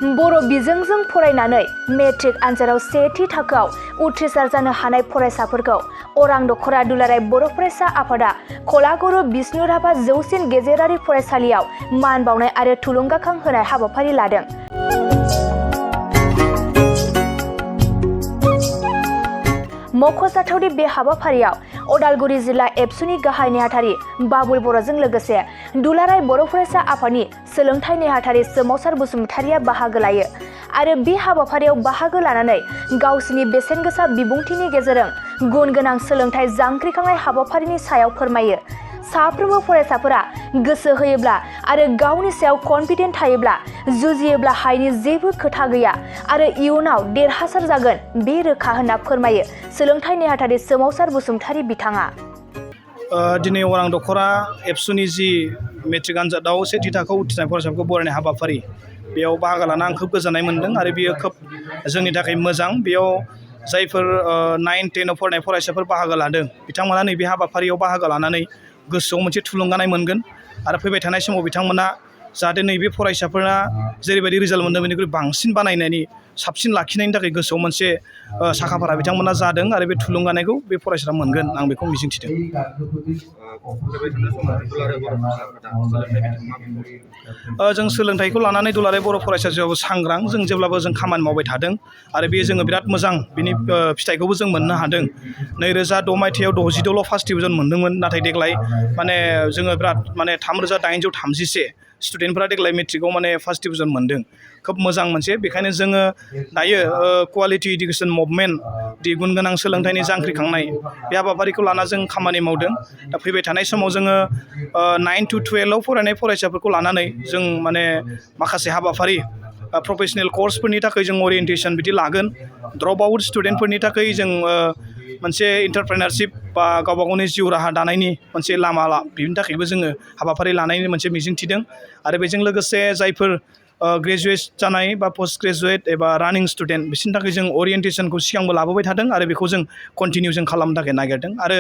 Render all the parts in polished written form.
बर' बिजोंजों फरायनानै मेट्रिक आनजादाव सेथि थाखोआव उथ्रिसार जानो हानाय फरायसाफोरखौ अरां दख'रा दुलाराय बर' फरायसा आफादा कलागुरु बिष्णु राभा जौसिन गेजेरारि फरायसालियाव मान बावनाय आरो थुलुंगाखां होनाय हाबाफारि लादों। मख'जाथावदि बे हाबाफारियाव अदालगुरि जिल्ला एबसुनि गाहाय नेहाथारि बाबुल बर'जों लोगोसे दुलाराय बर' फरायसा आफादनि सोलोंथाइ नेहाथारि सोमावसार बसुमतारिया बाहागो लायो आरो बे हाबाफारियाव बाहागो लानानै गावसिनि बेसेनगोसा बिबुंथिनि गेजेरजों गुन गोनां सोलोंथाइ जांख्रिखांनाय हाबाफारिनि सायाव फोरमायो। साफ्रोमबो फरायसाफोरा गोसो होयोब्ला आरो गावनि सायाव कनफिडेन्ट थायोब्ला जुजियोब्ला हायिनि जेबो खोथा गैया आरो इयुनाव देरहासार जागोन बे रोखा होनना फोरमायो सोलोंथाइ नेहाथारि सोमावसार बसुमतारि बिथाङा। दिनै अरां दख'रा एबसुनि जि मेट्रिक आनजादाव सेथि थाखोआव उथ्रिनाय फरायसाफोरखौ बरायनाय हाबाफारि बेयाव बाहागो लाना आं खोब गोजोननाय मोन्दों आरो बेयो खोब जोंनि थाखाय मोजां। बेयाव जायफोर 9-10आव फरायनाय फरायसाफोर बाहागो लादों बिथांमोना नैबे हाबाफारियाव बाहागो लानानै गोसोआव मोनसे थुलुंगानाय मोनगोन आरो फैबाय थानाय समाव बिथांमोना जाहाथे नैबे फरायसाफोरा जेरैबायदि रिजाल्ट मोन्दों बेनिख्रुइ बांसिन बानायनायनि साबसिन लाखिनायनि थाखाय गोसोआव मोनसे साखाफारा बिथांमोना जादों आरो बे थुलुंगानायखौ बे फरायसाफ्रा मोनगोन आं बेखौ मिजिंथिदों। जों सोलोंथाइखौ लानानै दुलाराय बर' फरायसालियावबो सांग्रां जों जेब्लाबो जों खामानि मावबाय थादों आरो बेयो जोङो बिराद मोजां बिनि फिथाइखौबो जों मोननो हादों। 2006 मायथाइयाव 62ल' फार्स्ट डिभिजन मोन्दोंमोन नाथाय देग्लाय जोङो बिराद 3831 स्टुडेन्टफोरा देग्लाय मेट्रिकआव फार्स्ट डिभिजन मोन्दों। खोब मोजां मोनसे बेखायनो जोङो दायो क्वालिटि इडुकेसन मुभमेन्ट दि गुन गोनां सोलोंथाइनि जांख्रिखांनाय बे हाबाफारिखौ लाना जों खामानि मावदों। दा फैबाय थानाय समाव जोङो 9 to 12आव फरायनाय फरायसाफोरखौ लानानै जों माखासे हाबाफारि प्रफेसनेल कर्सफोरनि थाखाय जों ओरियेन्टेसन बिदि लागोन। ड्रप आउट स्टुडेन्टफोरनि थाखाय जों मोनसे इन्टारप्रेनारशिप बा गावबा गावनि जिउ राहा दानायनि मोनसे लामा बिनि थाखायबो जोङो हाबाफारि लानायनि मोनसे मिजिंथिदों आरो बेजों लोगोसे जायफोर ग्रेजुवेट जानाय बा पोस्ट ग्रेजुवेट एबा रानिं स्टुडेन्ट बिसोरनि थाखाय जों ओरियेन्टेसनखौ सिगांबो लाबोबाय थादों आरो बेखौ जों कन्टिनिउ जों खालामनो थाखाय नागिरदों आरो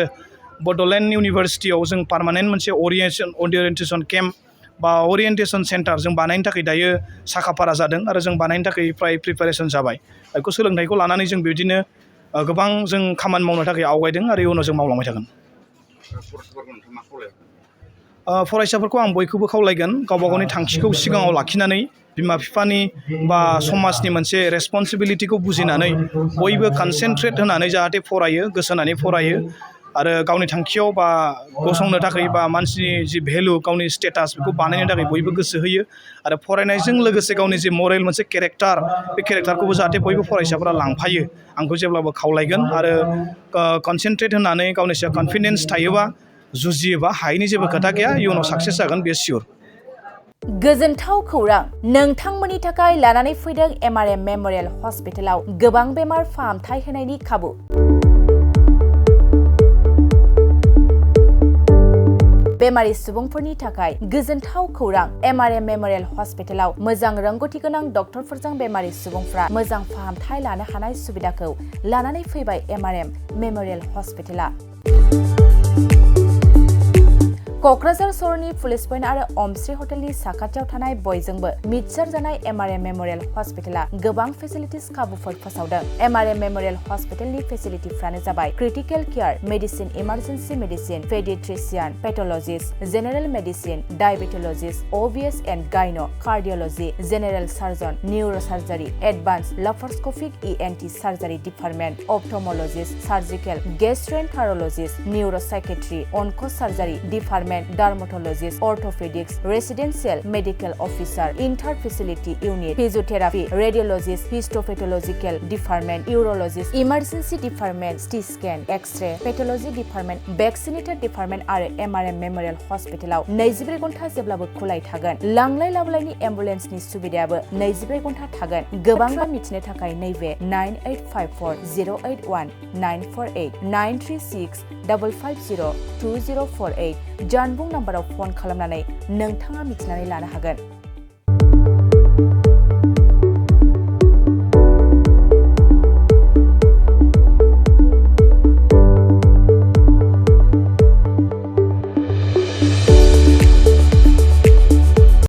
बड'लेण्ड इउनिभारसिटियाव जों पार्मानेन्ट मोनसे ओरियेन्टेसन केम्प बा ओरियेन्टेसन सेन्टार जों बानायनो थाखाय दायो साखाफारा जादों आरो जों बानायनो थाखाय फ्राय प्रिपारेसन जाबाय। बेखौ सोलोंथाइखौ लानानै जों बिदिनो गोबां जों खामानि मावनो थाखाय आवगायदों आरो इयुनाव जों मावलांबाय थागोन। फरायसाफोरखौ आं बयखौबो खावलायगोन गावबा गावनि थांखिखौ सिगाङाव लाखिनानै बिमा बिफानि बा समाजनि मोनसे रेसपन्सिबिलिटिखौ बुजिनानै बयबो कनसेन्ट्रेट होनानै जाहाथे फरायो, गोसो होनानै फरायो आरो गावनि थांखियाव बा गसंनो थाखाय बा मानसिनि जि भेलु गावनि स्टेटास बेखौ बानायनो थाखाय बयबो गोसो होयो आरो फरायनायजों लोगोसे गावनि जि मरेल मोनसे केरेक्टार बे केरेक्टारखौबो जाहाथे बयबो फरायसाफोरा लांफायो आंखौ जेब्लाबो खावलायगोन आरो कनसेन्ट्रेट होनानै गावनि सायाव कनफिडेन्स थायोबा जुजियोबा हायैनि जेबो खोथा गैया, इयुनाव साक्सेस जागोन बेयो सियर। गोजोनथाव खौरां नोंथांमोननि थाखाय लानानै फैदों MRM मेम'रियेल हस्पिटालाव गोबां बेमार फाहामथाय होनायनि खाबु। बेमारि सुबुंफोरनि थाखाय गोजोनथाव खौरां MRM मेम'रियेल हस्पिटालाव मोजां रोंगौथि गोनां डक्टरफोरजों बेमारि सुबुंफ्रा मोजां फाहामथाय लानो हानाय सुबिदाखौ लानानै फैबाय MRM मेम'रियेल हस्पिटाला। क'क्राझार सहरनि पुलिस पइन्ट आरो अमश्री हटेलनि साखाथियाव थानाय बयजोंबो मिथिसार जानाय MRM मेम'रियेल हस्पिटाला गोबां फेसिलिटिस खाबुफोर फोसावदों। MRM मेम'रियेल हस्पिटालनि फेसिलिटिफ्रानो जाबाय critical care, medicine, emergency medicine, paediatrician, pathologist, general medicine, diabetologist, OBS and gynae, cardiology, general surgeon, neurosurgery, advance laparoscopic ENT surgery department, ophthalmologist, surgical, gastroenterologist, neuropsychiatry, onco' surgery department, dermatologist, orthopaedics, residential medical officer, inter facility unit, physiotherapy, radiologist, histopathological department, urologist, emergency department, CT scan, X-ray, pathology department, vaccinator department आरो MRM memorial हस्पिटालाव 24 घन्टा जेब्लाबो खुलाय थागोन। लांलाय लाबोलायनि एम्बुलेन्सनि सुबिदायाबो 24 घन्टा थागोन। गोबां मिथिनो थाखाय नैबे 9854081948 93655020048 जानबुं नाम्बाराव फन खालामनानै नोंथाङा मिथिनानै लानो हागोन।